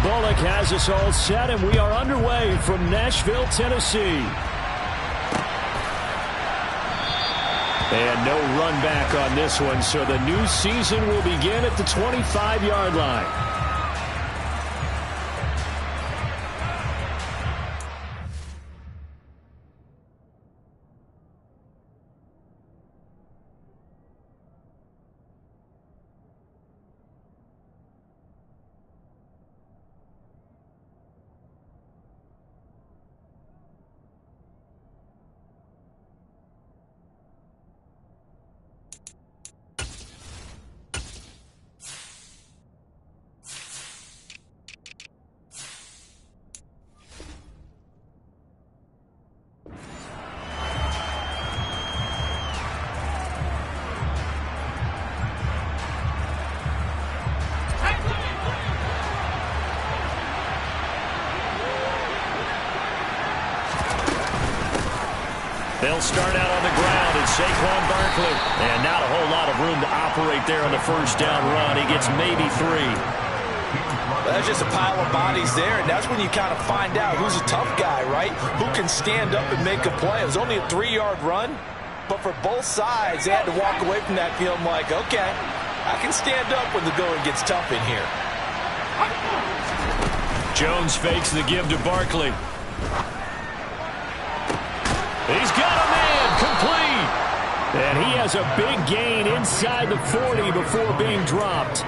Bullock has us all set, and we are underway from Nashville, Tennessee. And no run back on this one, so the new season will begin at the 25-yard line. They'll start out on the ground, and Saquon Barkley. And not a whole lot of room to operate there on the first down run. He gets maybe 3. That's just a pile of bodies there, and that's when you kind of find out who's a tough guy, right? Who can stand up and make a play. It was only a 3-yard run, but for both sides, they had to walk away from that feeling like, okay, I can stand up when the going gets tough in here. Jones fakes the give to Barkley. He's got a man, complete. And he has a big gain inside the 40 before being dropped.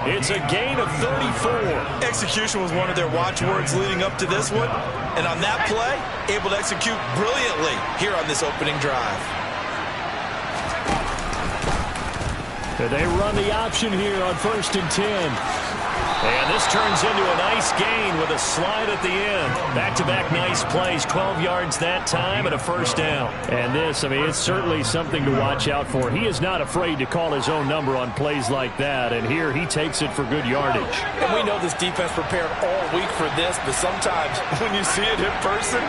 It's a gain of 34. Execution was one of their watchwords leading up to this one. And on that play, able to execute brilliantly here on this opening drive. They run the option here on 1st and 10. And this turns into a nice gain with a slide at the end. Back-to-back nice plays, 12 yards that time and a first down. And this, I mean, it's certainly something to watch out for. He is not afraid to call his own number on plays like that. And here he takes it for good yardage. And we know this defense prepared all week for this, but sometimes when you see it in person,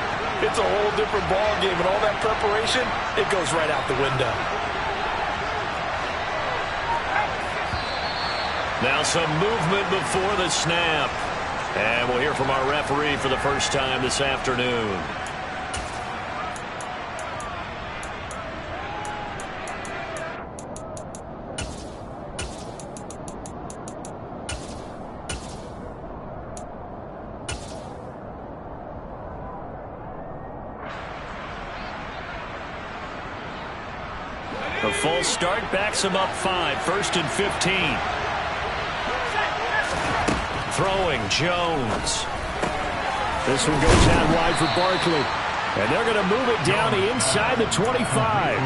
it's a whole different ball game. And all that preparation, it goes right out the window. Now some movement before the snap. And we'll hear from our referee for the first time this afternoon. The false start backs him up 5, 1st and 15. Throwing Jones. This one goes out wide for Barkley. And they're going to move it down the inside the 25.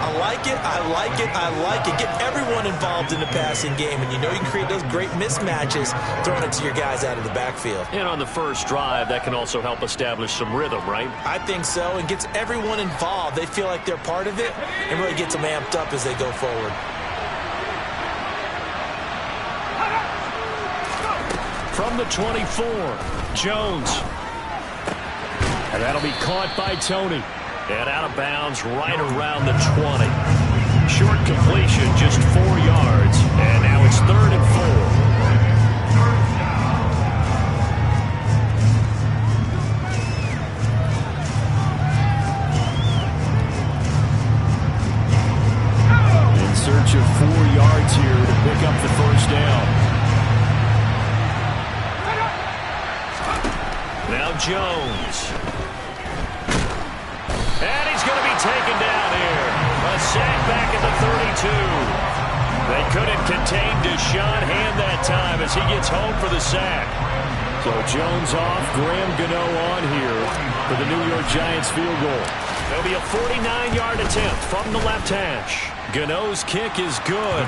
I like it, I like it, I like it. Get everyone involved in the passing game, and you know you can create those great mismatches throwing it to your guys out of the backfield. And on the first drive, that can also help establish some rhythm, right? I think so, and gets everyone involved. They feel like they're part of it, and really gets them amped up as they go forward. From the 24, Jones. And that'll be caught by Tony. And out of bounds right around the 20. Short completion, just 4 yards. And now it's 3rd and 4. In search of 4 yards here to pick up the first down. Now Jones. And he's going to be taken down here. A sack back at the 32. They couldn't contain Deshaun Hand that time as he gets home for the sack. So Jones off, Graham Gano on here for the New York Giants field goal. There'll be a 49-yard attempt from the left hash. Gano's kick is good.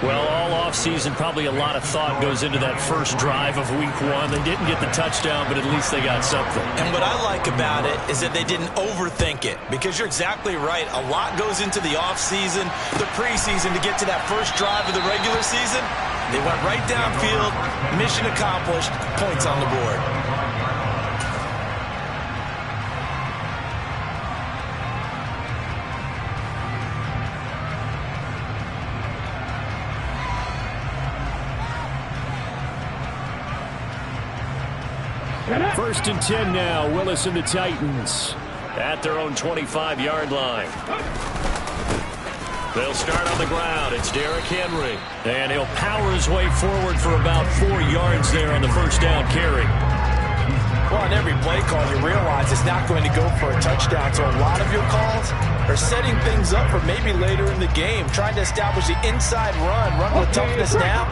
Well, all offseason, probably a lot of thought goes into that first drive of week 1. They didn't get the touchdown, but at least they got something. And what I like about it is that they didn't overthink it, because you're exactly right. A lot goes into the offseason, the preseason to get to that first drive of the regular season. They went right downfield, mission accomplished, points on the board. First and 10 now. Willis and the Titans at their own 25-yard line. They'll start on the ground. It's Derrick Henry. And he'll power his way forward for about 4 yards there on the first down carry. Well, on every play call, you realize it's not going to go for a touchdown. So a lot of your calls are setting things up for maybe later in the game, trying to establish the inside run with toughness now,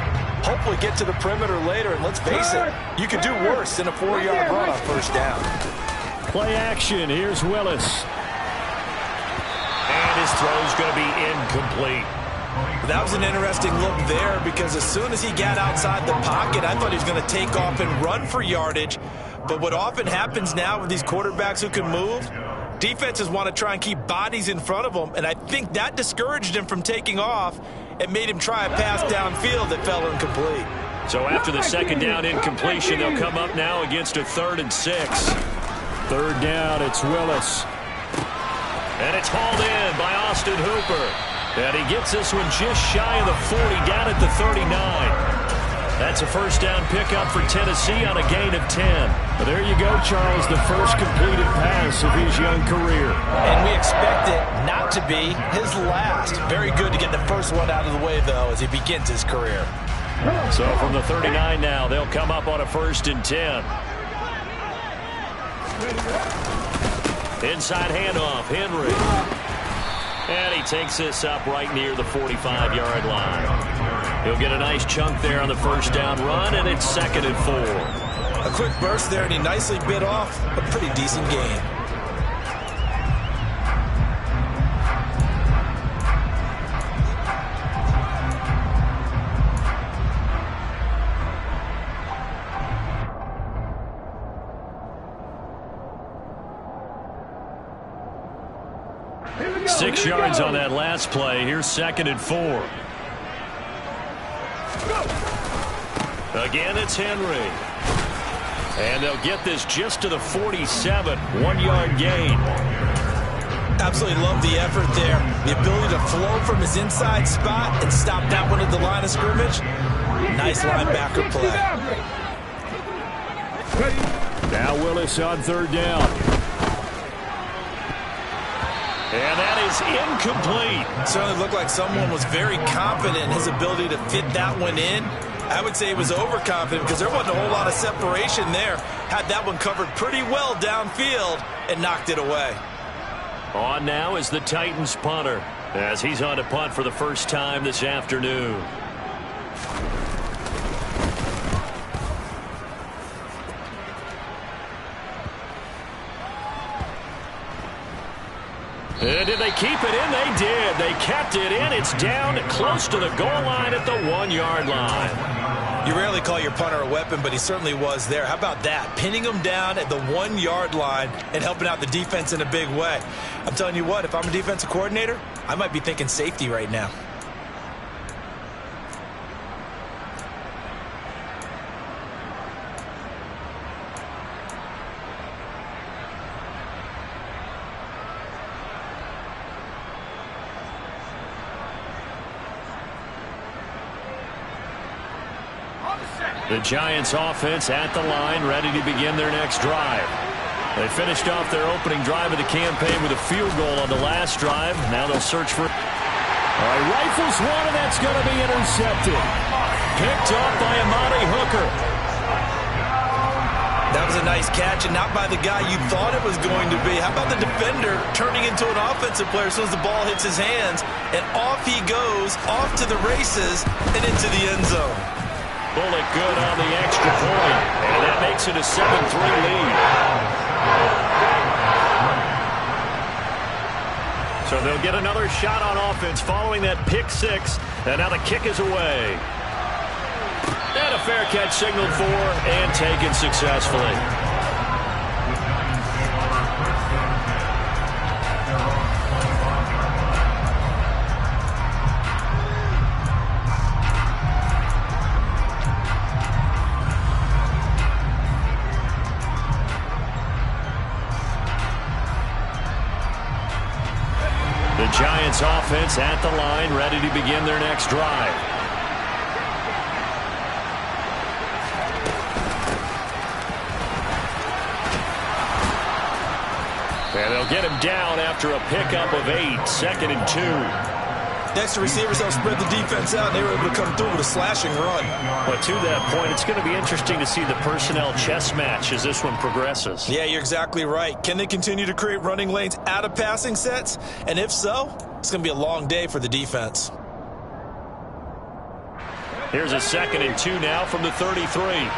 hopefully get to the perimeter later. And let's face it, you could do worse than a 4-yard run on first down. Play action. Here's Willis. And his throw's going to be incomplete. That was an interesting look there because as soon as he got outside the pocket, I thought he was going to take off and run for yardage. But what often happens now with these quarterbacks who can move, defenses want to try and keep bodies in front of them, and I think that discouraged him from taking off and made him try a pass downfield that fell incomplete. So after the second down incompletion, they'll come up now against a 3rd and 6. Third down, it's Willis. And it's hauled in by Austin Hooper. And he gets this one just shy of the 40, down at the 39. That's a first down pickup for Tennessee on a gain of 10. But there you go, Charles, the first completed pass of his young career. And we expect it not to be his last. Very good to get the first one out of the way, though, as he begins his career. So from the 39 now, they'll come up on a 1st and 10. Inside handoff, Henry. And he takes this up right near the 45-yard line. He'll get a nice chunk there on the first down run, and it's 2nd and 4. A quick burst there, and he nicely bit off a pretty decent gain. Six yards on that last play. Here's 2nd and 4. Again, it's Henry. And they'll get this just to the 47. 1-yard gain. Absolutely love the effort there. The ability to flow from his inside spot and stop that one at the line of scrimmage. Nice linebacker play. Now Willis on 3rd down. And that is incomplete. Certainly looked like someone was very confident in his ability to fit that one in. I would say he was overconfident because there wasn't a whole lot of separation there. Had that one covered pretty well downfield and knocked it away. On now is the Titans punter as he's on to punt for the first time this afternoon. And did they keep it in? They did. They kept it in. It's down close to the goal line at the 1-yard line. You rarely call your punter a weapon, but he certainly was there. How about that? Pinning him down at the 1-yard line and helping out the defense in a big way. I'm telling you what, if I'm a defensive coordinator, I might be thinking safety right now. The Giants offense at the line, ready to begin their next drive. They finished off their opening drive of the campaign with a field goal on the last drive. Now they'll search for... All right, rifles one, and that's going to be intercepted. Picked up by Amani Hooker. That was a nice catch, and not by the guy you thought it was going to be. How about the defender turning into an offensive player as soon as the ball hits his hands, and off he goes, off to the races, and into the end zone. Bullet good on the extra point, and that makes it a 7-3 lead. So they'll get another shot on offense following that pick six, and now the kick is away. And a fair catch signaled for and taken successfully. The Giants offense at the line, ready to begin their next drive. They'll get him down after a pickup of 8, 2nd and 2. Next, the receivers helped spread the defense out, and they were able to come through with a slashing run. But to that point, it's going to be interesting to see the personnel chess match as this one progresses. Yeah, you're exactly right. Can they continue to create running lanes out of passing sets? And if so, it's going to be a long day for the defense. Here's a 2nd and 2 now from the 33.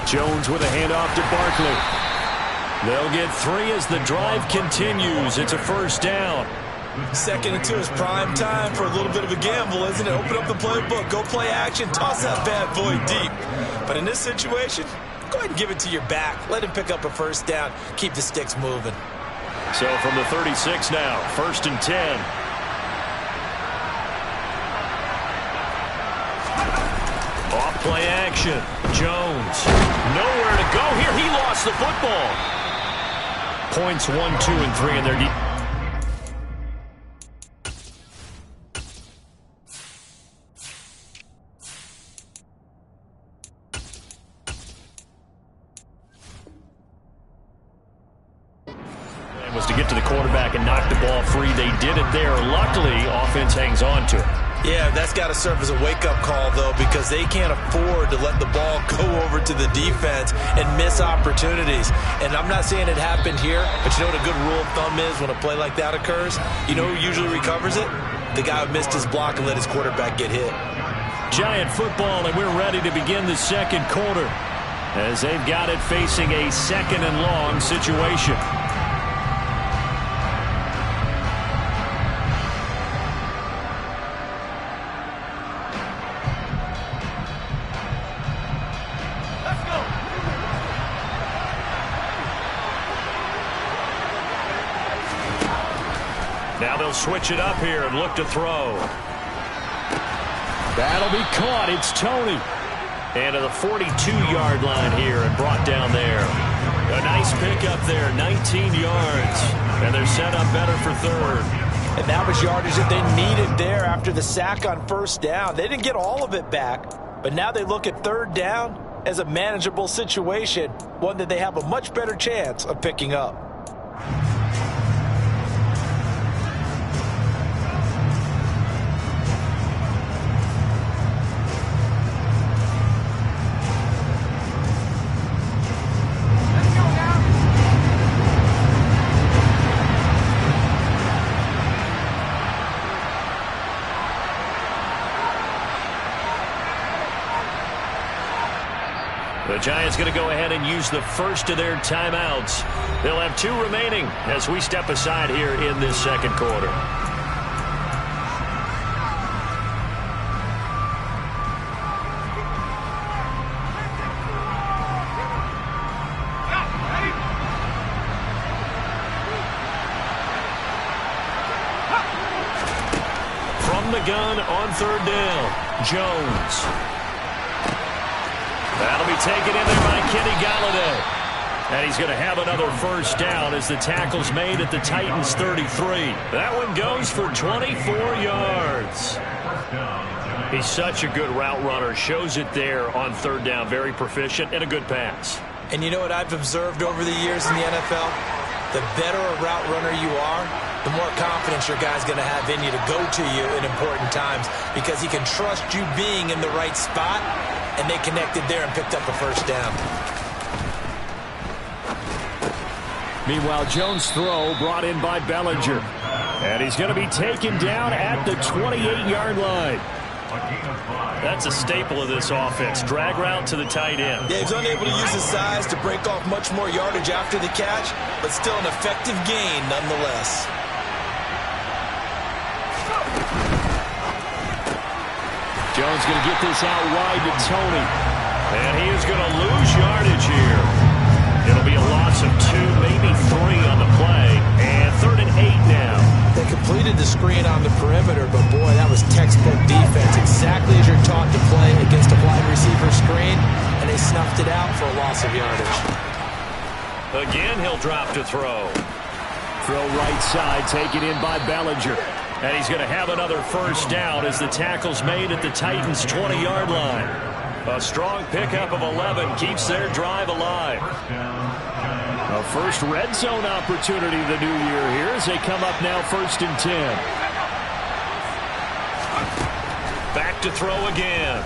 Jones with a handoff to Barkley. They'll get 3 as the drive continues. It's a 1st down. 2nd and 2 is prime time for a little bit of a gamble, isn't it? Open up the playbook, go play action, toss that bad boy deep. But in this situation, go ahead and give it to your back. Let him pick up a 1st down. Keep the sticks moving. So from the 36 now, 1st and 10. Off play action. Jones. Nowhere to go here. He lost the football. Points 1, 2, and 3 in their defense. Was to get to the quarterback and knock the ball free. They did it there. Luckily, offense hangs on to it. Yeah, that's got to serve as a wake-up call, though, because they can't afford to let the ball go over to the defense and miss opportunities. And I'm not saying it happened here, but you know what a good rule of thumb is when a play like that occurs? You know who usually recovers it? The guy who missed his block and let his quarterback get hit. Giant football, and we're ready to begin the 2nd quarter as they've got it facing a 2nd and long situation. Now they'll switch it up here and look to throw. That'll be caught. It's Toney. And to the 42-yard line here and brought down there. A nice pickup there, 19 yards. And they're set up better for 3rd. And that was yardage that they needed there after the sack on 1st down. They didn't get all of it back, but now they look at 3rd down as a manageable situation, one that they have a much better chance of picking up. The Giants going to go ahead and use the first of their timeouts. They'll have 2 remaining as we step aside here in this 2nd quarter. From the gun on 3rd down, Jones. That'll be taken in there by Kenny Golladay. And he's going to have another 1st down as the tackle's made at the Titans' 33. That one goes for 24 yards. He's such a good route runner. Shows it there on 3rd down. Very proficient and a good pass. And you know what I've observed over the years in the NFL? The better a route runner you are, the more confidence your guy's going to have in you to go to you in important times because he can trust you being in the right spot. And they connected there and picked up a 1st down. Meanwhile, Jones' throw brought in by Bellinger. And he's going to be taken down at the 28-yard line. That's a staple of this offense. Drag route to the tight end. Yeah, he's unable to use his size to break off much more yardage after the catch, but still an effective gain nonetheless. Jones going to get this out wide to Toney. And he is going to lose yardage here. It'll be a loss of 2, maybe 3 on the play. And 3rd and 8 now. They completed the screen on the perimeter, but boy, that was textbook defense. Exactly as you're taught to play against a wide receiver screen. And they snuffed it out for a loss of yardage. Again, he'll drop to throw. Throw right side, taken in by Bellinger. And he's going to have another 1st down as the tackle's made at the Titans' 20-yard line. A strong pickup of 11 keeps their drive alive. A first red zone opportunity of the new year here as they come up now 1st and 10. Back to throw again.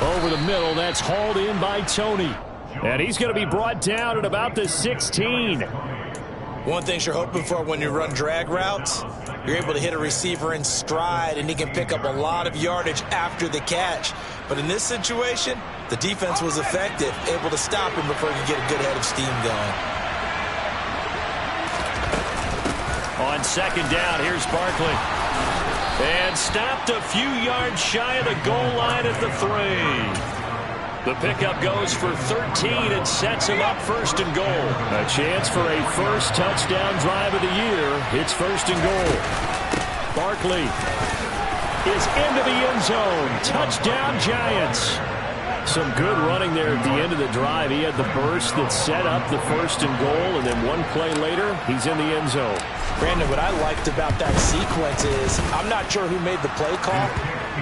Over the middle, that's hauled in by Tony. And he's going to be brought down at about the 16. One thing you're hoping for when you run drag routes, you're able to hit a receiver in stride, and he can pick up a lot of yardage after the catch. But in this situation, the defense was effective, able to stop him before he could get a good head of steam going. On 2nd down, here's Barkley. And stopped a few yards shy of the goal line at the 3. The pickup goes for 13 and sets him up 1st and goal. A chance for a first touchdown drive of the year. It's 1st and goal. Barkley is into the end zone. Touchdown, Giants. Some good running there at the end of the drive. He had the burst that set up the 1st and goal, and then one play later, he's in the end zone. Brandon, what I liked about that sequence is I'm not sure who made the play call,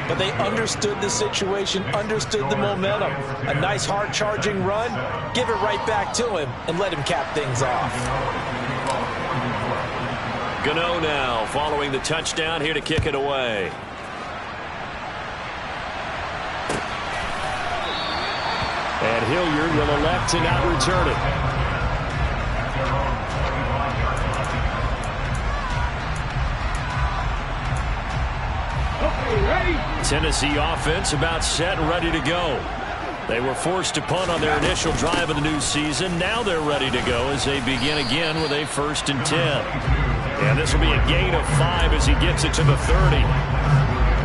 but they understood the situation, understood the momentum. A nice hard-charging run, give it right back to him, and let him cap things off. Gano now following the touchdown here to kick it away. And Hilliard will elect to not return it. Tennessee offense about set and ready to go. They were forced to punt on their initial drive of the new season. Now they're ready to go as they begin again with a 1st and 10. And this will be a gain of 5 as he gets it to the 30.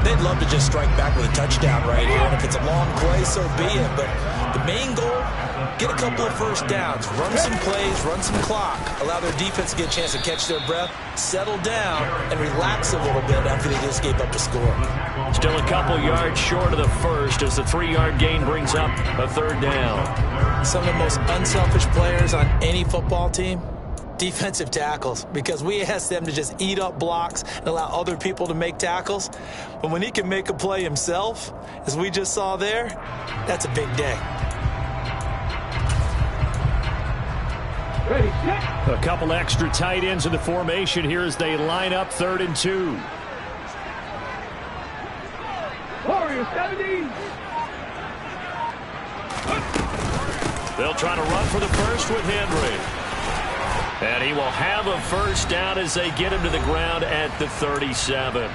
They'd love to just strike back with a touchdown right here. And if it's a long play, so be it. But the main goal, get a couple of first downs, run some plays, run some clock, allow their defense to get a chance to catch their breath, settle down, and relax a little bit after they just gave up a score. Still a couple yards short of the first as the 3-yard gain brings up a 3rd down. Some of the most unselfish players on any football team, defensive tackles, because we ask them to just eat up blocks and allow other people to make tackles. But when he can make a play himself, as we just saw there, that's a big day. A couple extra tight ends in the formation here as they line up 3rd and 2. Warriors 17. They'll try to run for the first with Henry. And he will have a first down as they get him to the ground at the 37.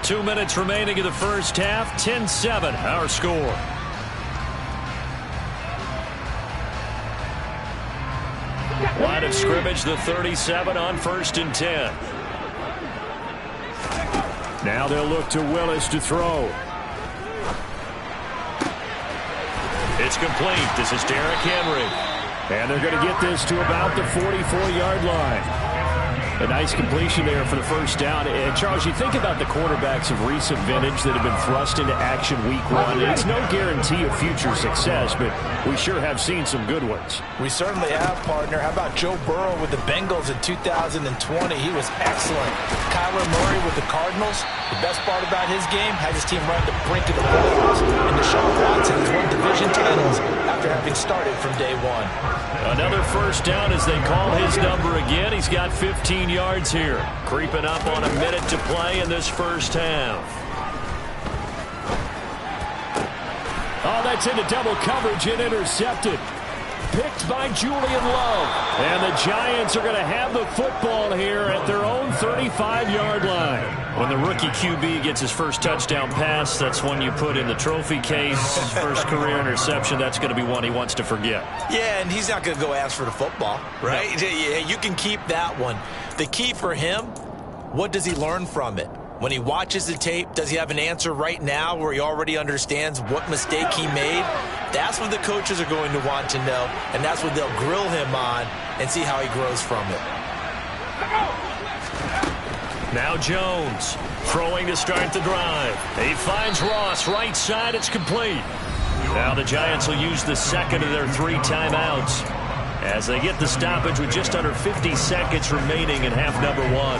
2 minutes remaining in the first half. 10-7 our score. Line of scrimmage, the 37 on 1st and 10. Now they'll look to Willis to throw. It's complete. This is Derrick Henry. And they're going to get this to about the 44-yard line. A nice completion there for the first down. And Charles, you think about the quarterbacks of recent vintage that have been thrust into action week 1. It's no guarantee of future success, but we sure have seen some good ones. We certainly have, partner. How about Joe Burrow with the Bengals in 2020? He was excellent. Kyler Murray with the Cardinals. The best part about his game, had his team right at the brink of the playoffs. And Deshaun Watson has won division titles after having started from day 1. Another first down as they call his number again. He's got 15 yards here. Creeping up on a minute to play in this first half. Oh, that's into double coverage and intercepted. Picked by Julian Love. And the Giants are going to have the football here at their own 35-yard line. When the rookie QB gets his first touchdown pass, that's one you put in the trophy case. First career interception, that's going to be one he wants to forget. Yeah, and he's not going to go ask for the football, right? No. Yeah, you can keep that one. The key for him, what does he learn from it? When he watches the tape, does he have an answer right now where he already understands what mistake he made? That's what the coaches are going to want to know, and that's what they'll grill him on and see how he grows from it. Now Jones throwing to start the drive. He finds Ross right side. It's complete. Now the Giants will use the second of their 3 timeouts. as they get the stoppage with just under 50 seconds remaining in half number one.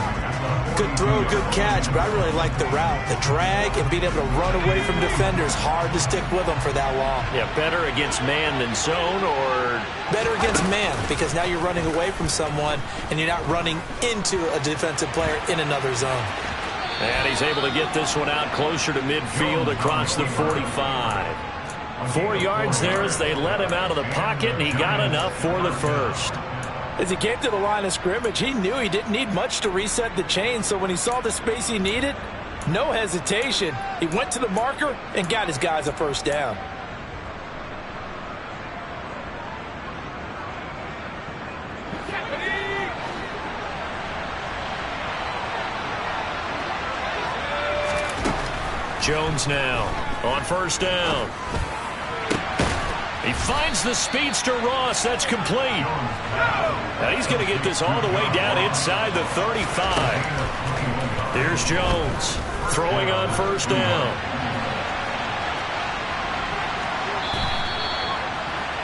Good throw, good catch, but I really like the route. The drag and being able to run away from defenders, hard to stick with them for that long. Yeah, better against man than zone, or? Better against man, because now you're running away from someone and you're not running into a defensive player in another zone. And he's able to get this one out closer to midfield across the 45. 4 yards there as they let him out of the pocket, and he got enough for the first. As he came to the line of scrimmage, he knew he didn't need much to reset the chain, so when he saw the space he needed, no hesitation. He went to the marker and got his guys a first down. Jones now on first down. He finds the speedster Ross. That's complete. Now he's going to get this all the way down inside the 35. Here's Jones throwing on first down.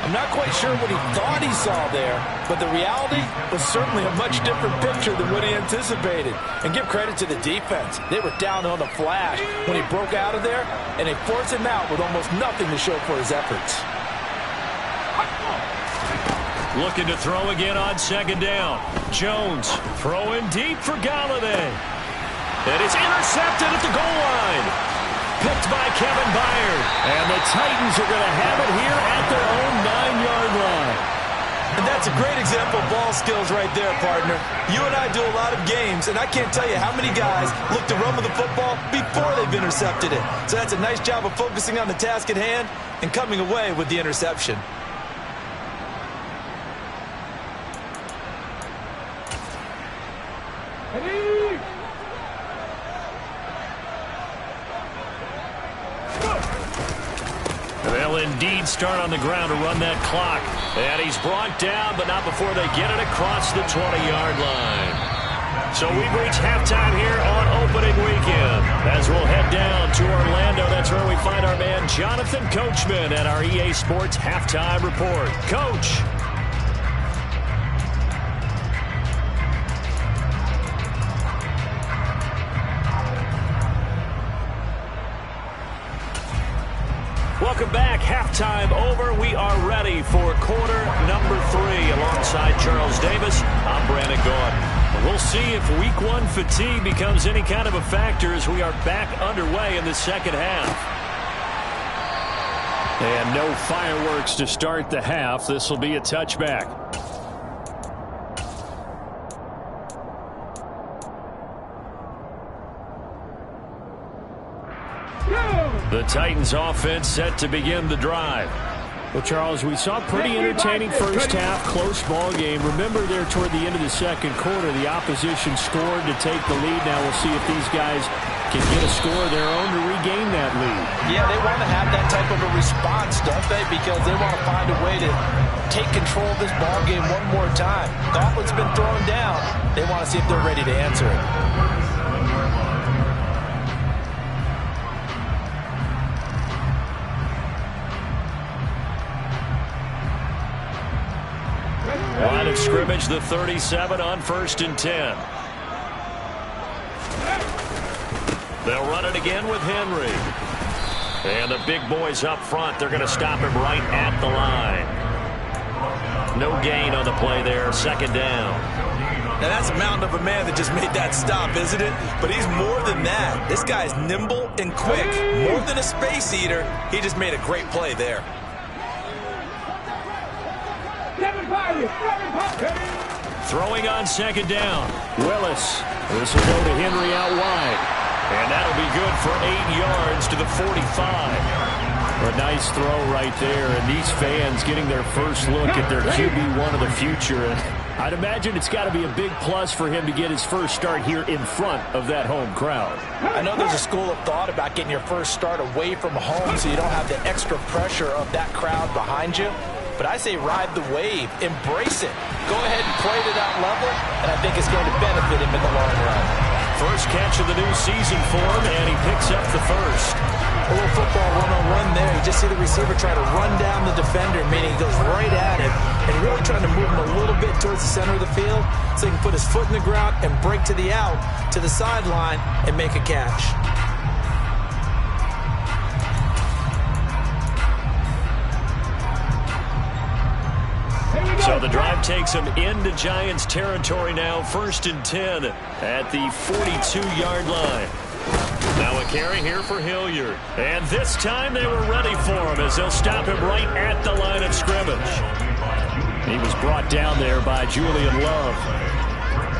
I'm not quite sure what he thought he saw there, but the reality was certainly a much different picture than what he anticipated. And give credit to the defense. They were down on the flash when he broke out of there, and they forced him out with almost nothing to show for his efforts. Looking to throw again on second down. Jones throwing deep for Golladay. And it's intercepted at the goal line. Picked by Kevin Byard. And the Titans are going to have it here at their own 9-yard line. And that's a great example of ball skills right there, partner. You and I do a lot of games, and I can't tell you how many guys look to run with the football before they've intercepted it. So that's a nice job of focusing on the task at hand and coming away with the interception. They'll indeed start on the ground to run that clock. And he's brought down, but not before they get it across the 20-yard line. So we've reached halftime here on opening weekend. As we'll head down to Orlando, that's where we find our man Jonathan Coachman at our EA Sports Halftime Report. Coach. Welcome back. Halftime over. We are ready for quarter number 3. Alongside Charles Davis, I'm Brandon Gaudin. We'll see if week 1 fatigue becomes any kind of a factor as we are back underway in the second half. And no fireworks to start the half. This will be a touchback. The Titans offense set to begin the drive. Well, Charles, we saw a pretty entertaining first half, close ball game. Remember there toward the end of the second quarter, the opposition scored to take the lead. Now we'll see if these guys can get a score of their own to regain that lead. Yeah, they want to have that type of a response, don't they? Because they want to find a way to take control of this ball game one more time. Gauntlet's been thrown down. They want to see if they're ready to answer it. Line of scrimmage, the 37 on 1st and 10. They'll run it again with Henry. And the big boys up front, they're going to stop him right at the line. No gain on the play there, second down. Now that's a mountain of a man that just made that stop, isn't it? But he's more than that. This guy's nimble and quick. More than a space eater, he just made a great play there. Throwing on second down. Willis. This will go to Henry out wide. And that'll be good for 8 yards to the 45. A nice throw right there. And these fans getting their first look at their QB1 of the future. And I'd imagine it's got to be a big plus for him to get his first start here in front of that home crowd. I know there's a school of thought about getting your first start away from home so you don't have the extra pressure of that crowd behind you. But I say ride the wave, embrace it. Go ahead and play to that level, and I think it's going to benefit him in the long run. First catch of the new season for him, and he picks up the first. A little football one-on-one there. You just see the receiver try to run down the defender, meaning he goes right at him, and really trying to move him a little bit towards the center of the field so he can put his foot in the ground and break to the out, to the sideline, and make a catch. So the drive takes them into Giants territory now, 1st and 10 at the 42-yard line. Now a carry here for Hilliard. And this time they were ready for him as they'll stop him right at the line of scrimmage. He was brought down there by Julian Love.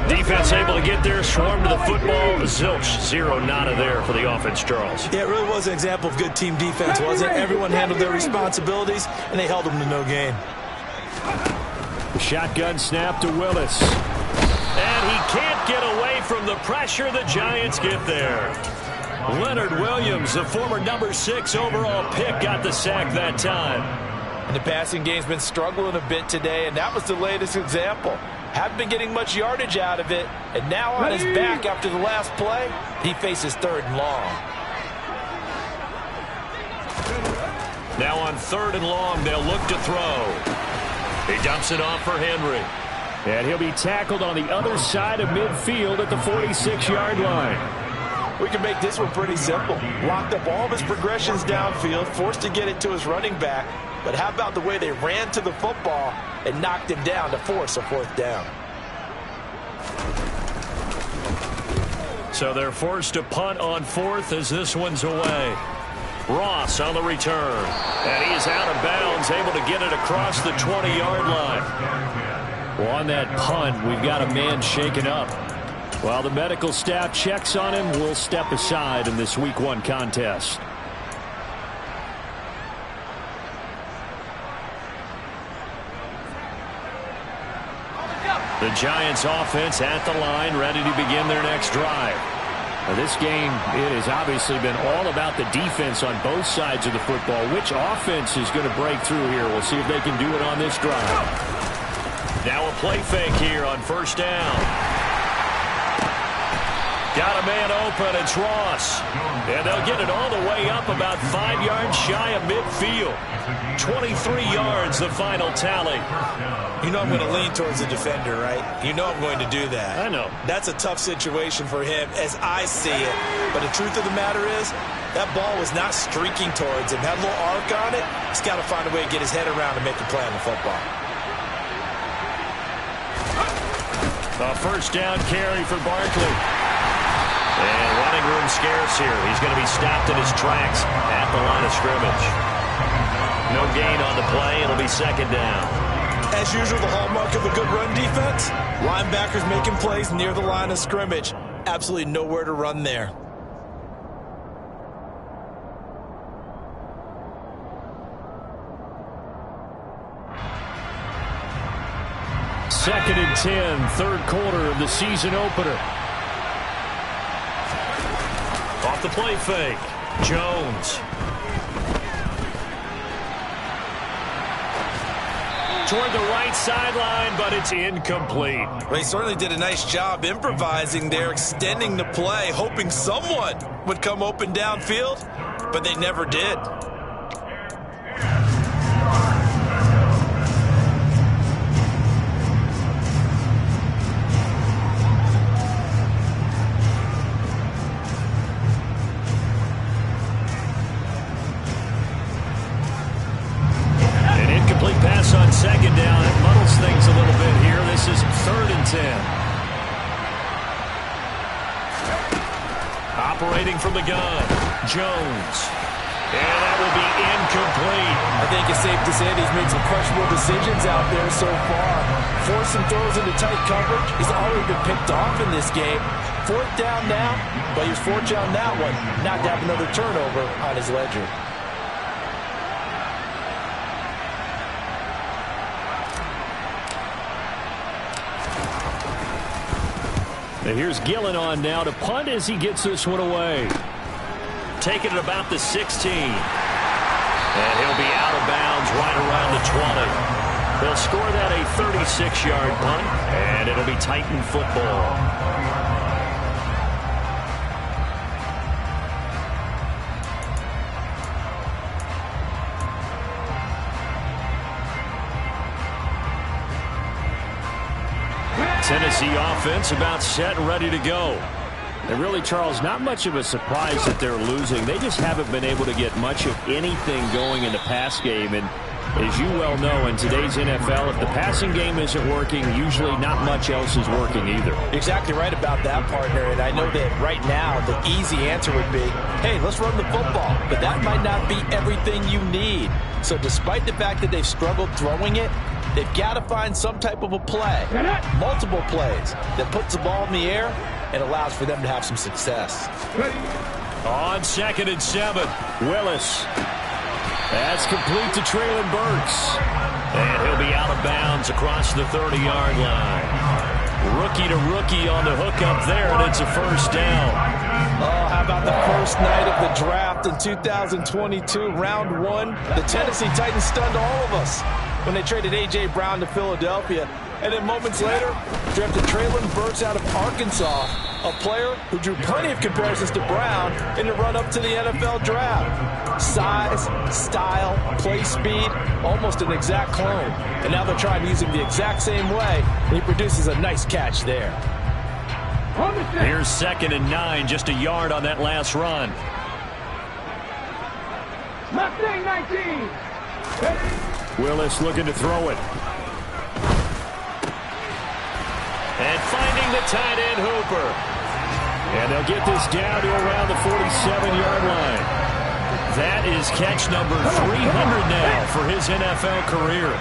Defense able to get there, swarm to the football. Zilch, 0 nada there for the offense, Charles. Yeah, it really was an example of good team defense, wasn't it? Everyone handled their responsibilities, and they held them to no gain. The shotgun snap to Willis. And he can't get away from the pressure. The Giants get there. Leonard Williams, the former number 6 overall pick, got the sack that time. And the passing game's been struggling a bit today, and that was the latest example. Haven't been getting much yardage out of it, and now on his back after the last play, he faces 3rd and long. Now on 3rd and long, they'll look to throw. He dumps it off for Henry. And he'll be tackled on the other side of midfield at the 46-yard line. We can make this one pretty simple. Locked up all of his progressions downfield, forced to get it to his running back. But how about the way they ran to the football and knocked him down to force a 4th down? So they're forced to punt on 4th as this one's away. Ross on the return. And he is out of bounds, able to get it across the 20-yard line. Well, on that punt, we've got a man shaken up. While the medical staff checks on him, we'll step aside in this Week 1 contest. The Giants offense at the line, ready to begin their next drive. Now, this game, it has obviously been all about the defense on both sides of the football. Which offense is going to break through here? We'll see if they can do it on this drive. Now a play fake here on 1st down. Got a man open. It's Ross. And they'll get it all the way up about 5 yards shy of midfield. 23 yards, the final tally. You know I'm going to lean towards the defender, right? You know I'm going to do that. I know. That's a tough situation for him as I see it. But the truth of the matter is, that ball was not streaking towards him. Had a little arc on it. He's got to find a way to get his head around and make a play on the football. A 1st down carry for Barkley. And running room scarce here. He's going to be stopped in his tracks at the line of scrimmage. No gain on the play. It'll be 2nd down. As usual, the hallmark of a good run defense, linebackers making plays near the line of scrimmage. Absolutely nowhere to run there. Second and 10, 3rd quarter of the season opener. Off the play fake, Jones. Toward the right sideline, but it's incomplete. Well, he certainly did a nice job improvising there, extending the play, hoping someone would come open downfield, but they never did. Pass on 2nd down. It muddles things a little bit here. This is 3rd and 10. Operating from the gun, Jones. And that will be incomplete. I think it's safe to say that he's made some questionable decisions out there so far. Forced some throws into tight coverage. He's already been picked off in this game. 4th down now, but he was fortunate on that one not to have another turnover on his ledger. And here's Gillen on now to punt as he gets this one away. Taking it about the 16. And he'll be out of bounds right around the 20. They'll score that a 36-yard punt, and it'll be Titan football. Tennessee offense about set and ready to go. And really, Charles, not much of a surprise that they're losing. They just haven't been able to get much of anything going in the pass game. And as you well know, in today's NFL, if the passing game isn't working, usually not much else is working either. Exactly right about that, partner. And I know that right now the easy answer would be, hey, let's run the football. But that might not be everything you need. So despite the fact that they've struggled throwing it, they've got to find some type of a play, multiple plays, that puts the ball in the air and allows for them to have some success. On 2nd and 7, Willis. That's complete to Treylon Burks. And he'll be out of bounds across the 30-yard line. Rookie to rookie on the hook up there, and it's a first down. Oh, how about the first night of the draft in 2022, round 1? The Tennessee Titans stunned all of us when they traded A.J. Brown to Philadelphia. And then moments later, drafted Treylon Burks out of Arkansas, a player who drew plenty of comparisons to Brown in the run-up to the NFL draft. Size, style, play speed, almost an exact clone. And now they're trying to use him the exact same way, and he produces a nice catch there. Here's 2nd and 9, just a yard on that last run. Mustang 19. Willis looking to throw it. And finding the tight end, Hooper. And they'll get this down to around the 47-yard line. That is catch number 300 now for his NFL career.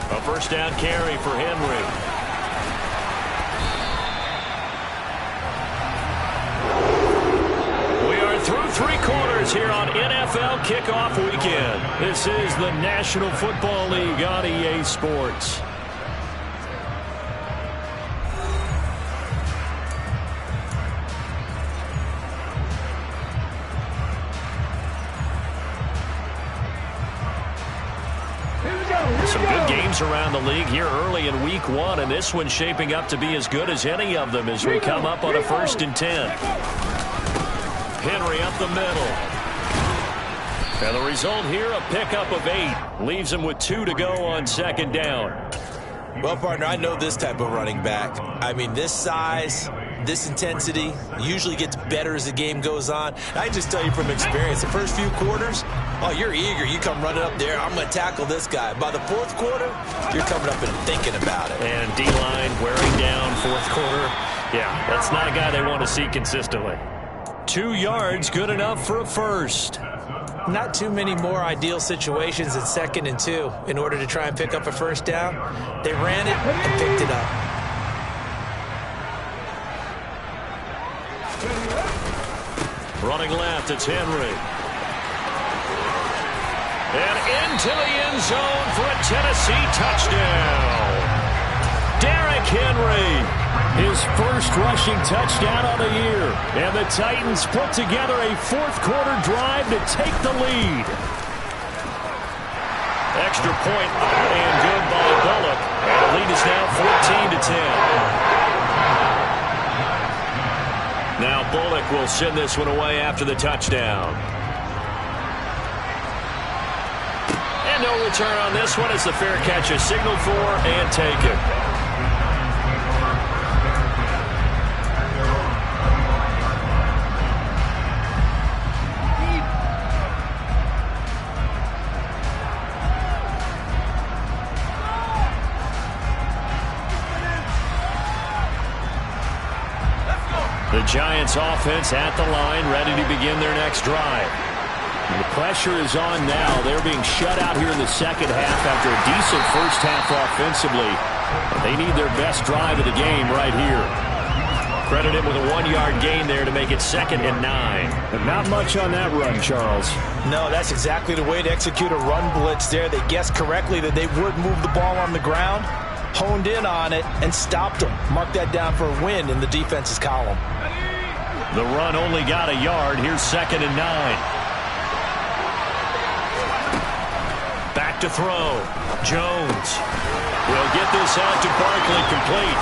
A first down carry for Henry. Through 3 quarters here on NFL Kickoff Weekend. This is the National Football League on EA Sports. Some good games around the league here early in week 1, and this one's shaping up to be as good as any of them as we come up on a 1st and 10. Henry up the middle. And the result here, a pickup of 8. Leaves him with 2 to go on 2nd down. Well, partner, I know this type of running back. I mean, this size, this intensity usually gets better as the game goes on. I just tell you from experience, the first few quarters, oh, you're eager. You come running up there, I'm going to tackle this guy. By the 4th quarter, you're coming up and thinking about it. And D-line wearing down 4th quarter. Yeah, that's not a guy they want to see consistently. 2 yards, good enough for a first. Not too many more ideal situations at 2nd and 2 in order to try and pick up a first down. They ran it and picked it up. Running left, it's Henry. And into the end zone for a Tennessee touchdown. Derrick Henry. His first rushing touchdown on the year. And the Titans put together a 4th quarter drive to take the lead. Extra point and good by Bullock. And the lead is now 14-10. Now Bullock will send this one away after the touchdown. And no return on this one as the fair catch is signaled for and taken. The Giants offense at the line, ready to begin their next drive. And the pressure is on now. They're being shut out here in the 2nd half after a decent first half offensively. But they need their best drive of the game right here. Credit him with a 1-yard gain there to make it 2nd and 9. And not much on that run, Charles. No, that's exactly the way to execute a run blitz there. They guessed correctly that they would move the ball on the ground, honed in on it, and stopped them. Mark that down for a win in the defense's column. The run only got a yard. Here's 2nd and 9. Back to throw. Jones will get this out to Barkley complete.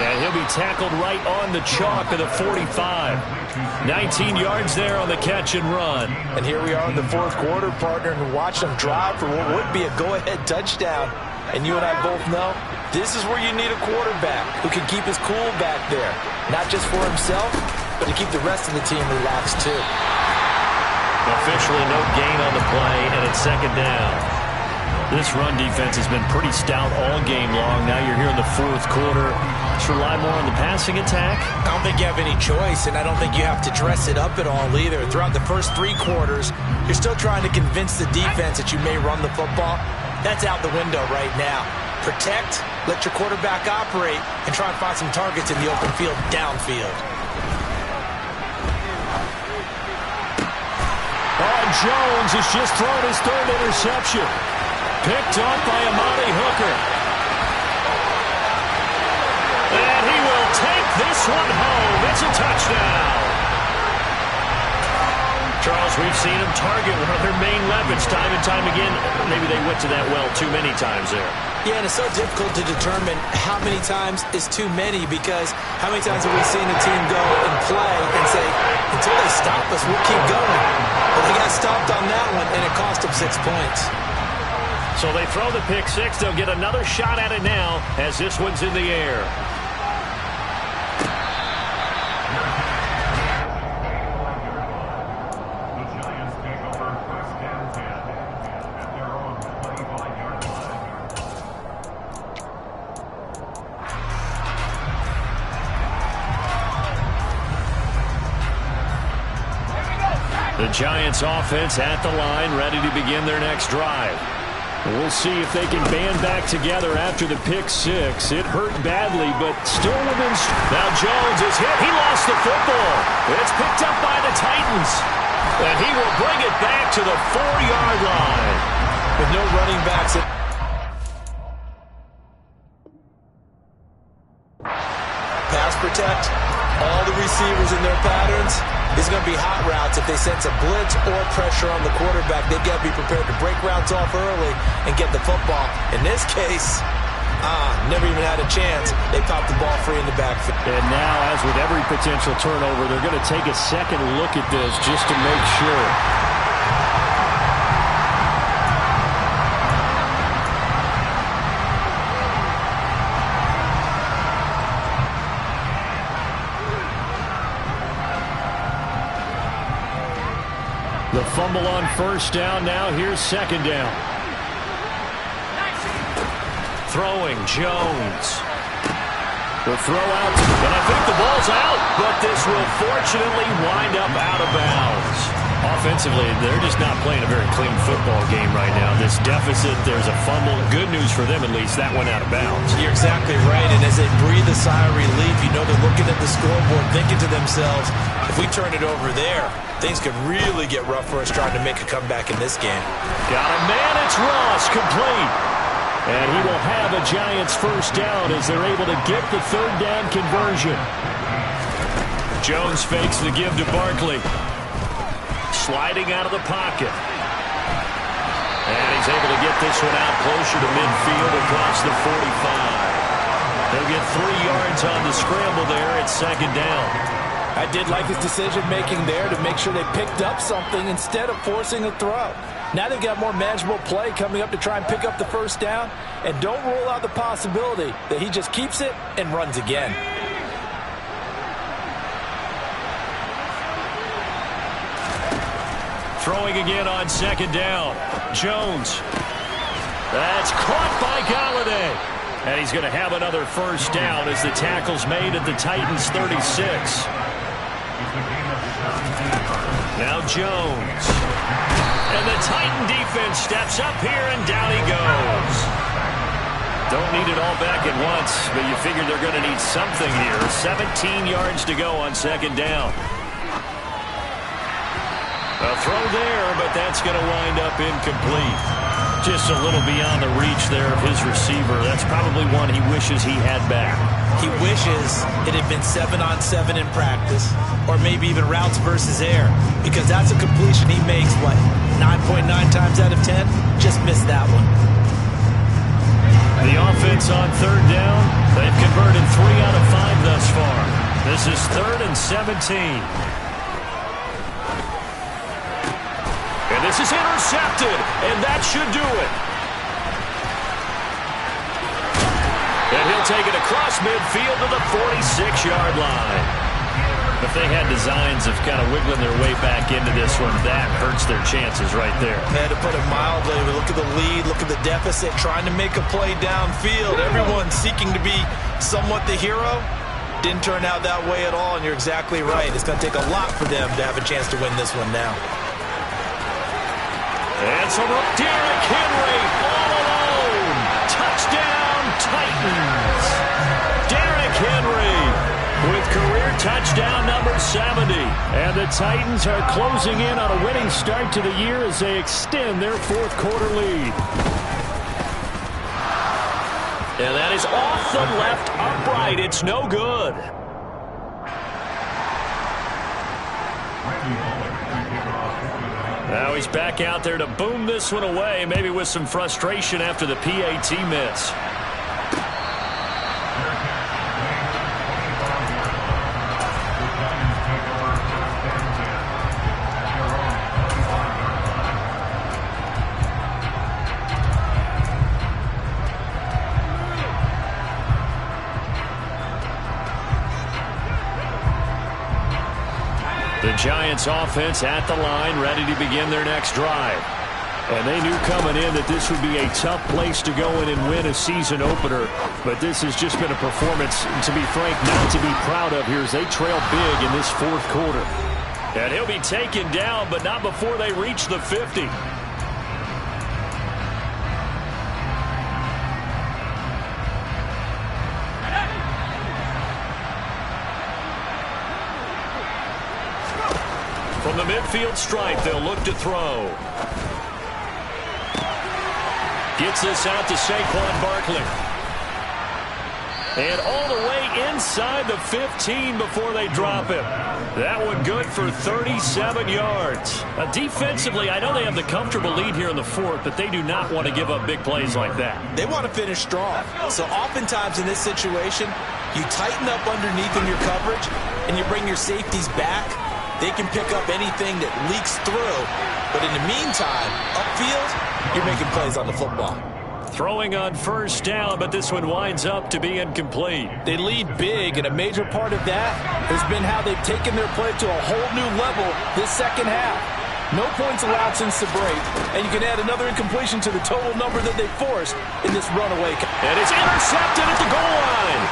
And he'll be tackled right on the chalk of the 45. 19 yards there on the catch and run. And here we are in the fourth quarter, partner, and watch them drive for what would be a go-ahead touchdown. And you and I both know this is where you need a quarterback who can keep his cool back there. Not just for himself, but to keep the rest of the team relaxed too. Officially no gain on the play, and it's second down. This run defense has been pretty stout all game long. Now you're here in the fourth quarter. Let's rely more on the passing attack. I don't think you have any choice, and I don't think you have to dress it up at all either. Throughout the first 3 quarters, you're still trying to convince the defense that you may run the football. That's out the window right now. Protect, let your quarterback operate, and try and find some targets in the open field downfield. Jones has just thrown his 3rd interception. Picked up by Amani Hooker. And he will take this one home. It's a touchdown. Charles, we've seen him target one of their main weapons time and time again. Maybe they went to that well too many times there. Yeah, and it's so difficult to determine how many times is too many, because how many times have we seen a team go and play and say, until they stop us, we'll keep going. But they got stopped on that one, and it cost them 6 points. So they throw the pick six. They'll get another shot at it now as this one's in the air. The Giants offense at the line, ready to begin their next drive. We'll see if they can band back together after the pick six. It hurt badly, but still within. Now Jones is hit. He lost the football. It's picked up by the Titans. And he will bring it back to the 4-yard line. With no running backs. Pass protect. All the receivers in their patterns. It's going to be hot routes. If they sense a blitz or pressure on the quarterback, they've got to be prepared to break routes off early and get the football. In this case, never even had a chance. They popped the ball free in the backfield. And now, as with every potential turnover, they're going to take a second look at this just to make sure. The fumble on first down. Now here's second down. Throwing Jones. The throw out, and I think the ball's out, but this will fortunately wind up out of bounds. Offensively, they're just not playing a very clean football game right now. This deficit, there's a fumble. Good news for them, at least. That went out of bounds. You're exactly right, and as they breathe a sigh of relief, you know they're looking at the scoreboard, thinking to themselves, if we turn it over there, things could really get rough for us trying to make a comeback in this game. Got a man, it's Ross, complete. And he will have a Giants first down as they're able to get the third down conversion. Jones fakes the give to Barkley. Sliding out of the pocket. And he's able to get this one out closer to midfield across the 45. They'll get 3 yards on the scramble there. It's second down. I did like his decision-making there to make sure they picked up something instead of forcing a throw. Now they've got more manageable play coming up to try and pick up the first down, and don't rule out the possibility that he just keeps it and runs again. Throwing again on second down. Jones. That's caught by Golladay. And he's going to have another first down as the tackle's made at the Titans' 36. Now Jones. And the Titan defense steps up here, and down he goes. Don't need it all back at once, but you figure they're going to need something here. 17 yards to go on second down. A throw there, but that's going to wind up incomplete. Just a little beyond the reach there of his receiver. That's probably one he wishes he had back. He wishes it had been 7-on-7 in practice, or maybe even routes versus air, because that's a completion he makes, what, 9.9 times out of 10? Just missed that one. The offense on third down, they've converted in 3 out of 5 thus far. This is 3rd and 17. And this is intercepted, and that should do it. And he'll take it across midfield to the 46-yard line. If they had designs of kind of wiggling their way back into this one, that hurts their chances right there. Yeah, to put it mildly, look at the lead, look at the deficit, trying to make a play downfield. Everyone seeking to be somewhat the hero. Didn't turn out that way at all, and you're exactly right. It's going to take a lot for them to have a chance to win this one now. And so Derrick Henry all alone. Touchdown, Titans. Derrick Henry with career touchdown number 70. And the Titans are closing in on a winning start to the year as they extend their 4th quarter lead. And that is off the left upright. It's no good. Now he's back out there to boom this one away, maybe with some frustration after the PAT miss. The Giants offense at the line, ready to begin their next drive. And they knew coming in that this would be a tough place to go in and win a season opener. But this has just been a performance, to be frank, not to be proud of here as they trail big in this 4th quarter. And he'll be taken down, but not before they reach the 50. From the midfield stripe, they'll look to throw. Gets this out to Saquon Barkley. And all the way inside the 15 before they drop him. That one good for 37 yards. Defensively, I know they have the comfortable lead here in the 4th, but they do not want to give up big plays like that. They want to finish strong. So oftentimes in this situation, you tighten up underneath in your coverage, and you bring your safeties back. They can pick up anything that leaks through. But in the meantime, upfield, you're making plays on the football. Throwing on 1st down, but this one winds up to be incomplete. They lead big, and a major part of that has been how they've taken their play to a whole new level this 2nd half. No points allowed since the break, and you can add another incompletion to the total number that they forced in this runaway. And it's intercepted at the goal line.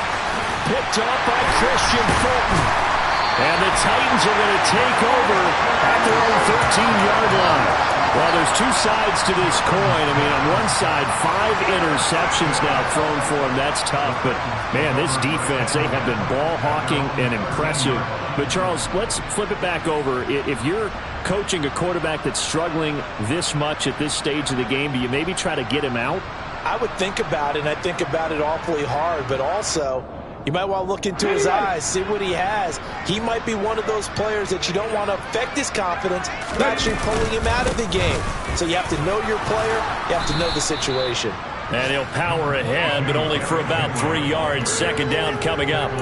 Picked up by Christian Fulton. And the Titans are going to take over at their own 13-yard line. Well, there's 2 sides to this coin. I mean, on one side, 5 interceptions now thrown for them. That's tough. But, man, this defense, they have been ball hawking and impressive. But, Charles, let's flip it back over. If you're coaching a quarterback that's struggling this much at this stage of the game, do you maybe try to get him out? I would think about it, and I think about it awfully hard. But also, you might want to look into his eyes, see what he has. He might be one of those players that you don't want to affect his confidence by actually pulling him out of the game. So you have to know your player. You have to know the situation. And he'll power ahead, but only for about 3 yards. 2nd down coming up.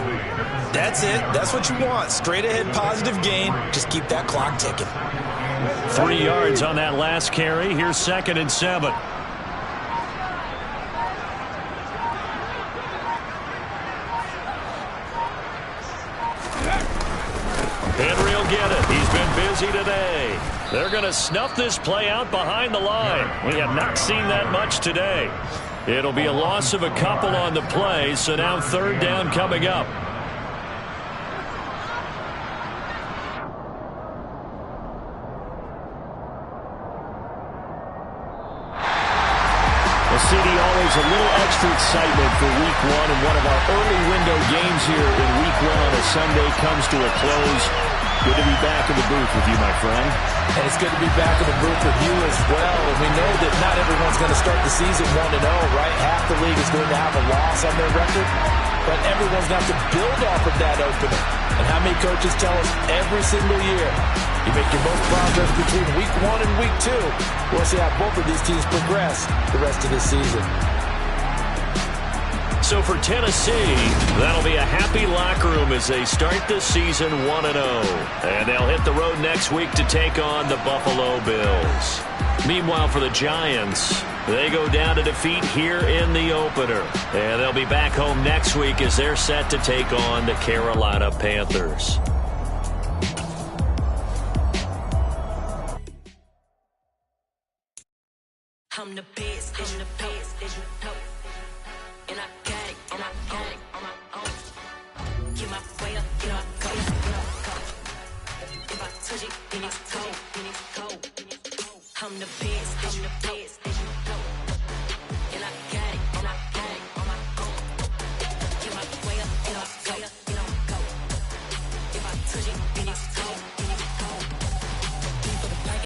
That's it. That's what you want. Straight ahead positive gain. Just keep that clock ticking. 3 yards on that last carry. Here's 2nd and 7. Henry will get it. He's been busy today. They're going to snuff this play out behind the line. We have not seen that much today. It'll be a loss of a couple on the play, so now 3rd down coming up. CD, always a little extra excitement for Week 1, and one of our early window games here in Week 1 on a Sunday comes to a close. Good to be back in the booth with you, my friend. And it's good to be back in the booth with you as well. And we know that not everyone's going to start the season 1-0, right? Half the league is going to have a loss on their record. But everyone's going to have to build off of that opening. And how many coaches tell us every single year, you make your most progress between Week 1 and Week 2. We'll see how both of these teams progress the rest of this season. So for Tennessee, that'll be a happy locker room as they start the season 1-0. And they'll hit the road next week to take on the Buffalo Bills. Meanwhile, for the Giants, they go down to defeat here in the opener. And they'll be back home next week as they're set to take on the Carolina Panthers. I'm the best, I'm the best,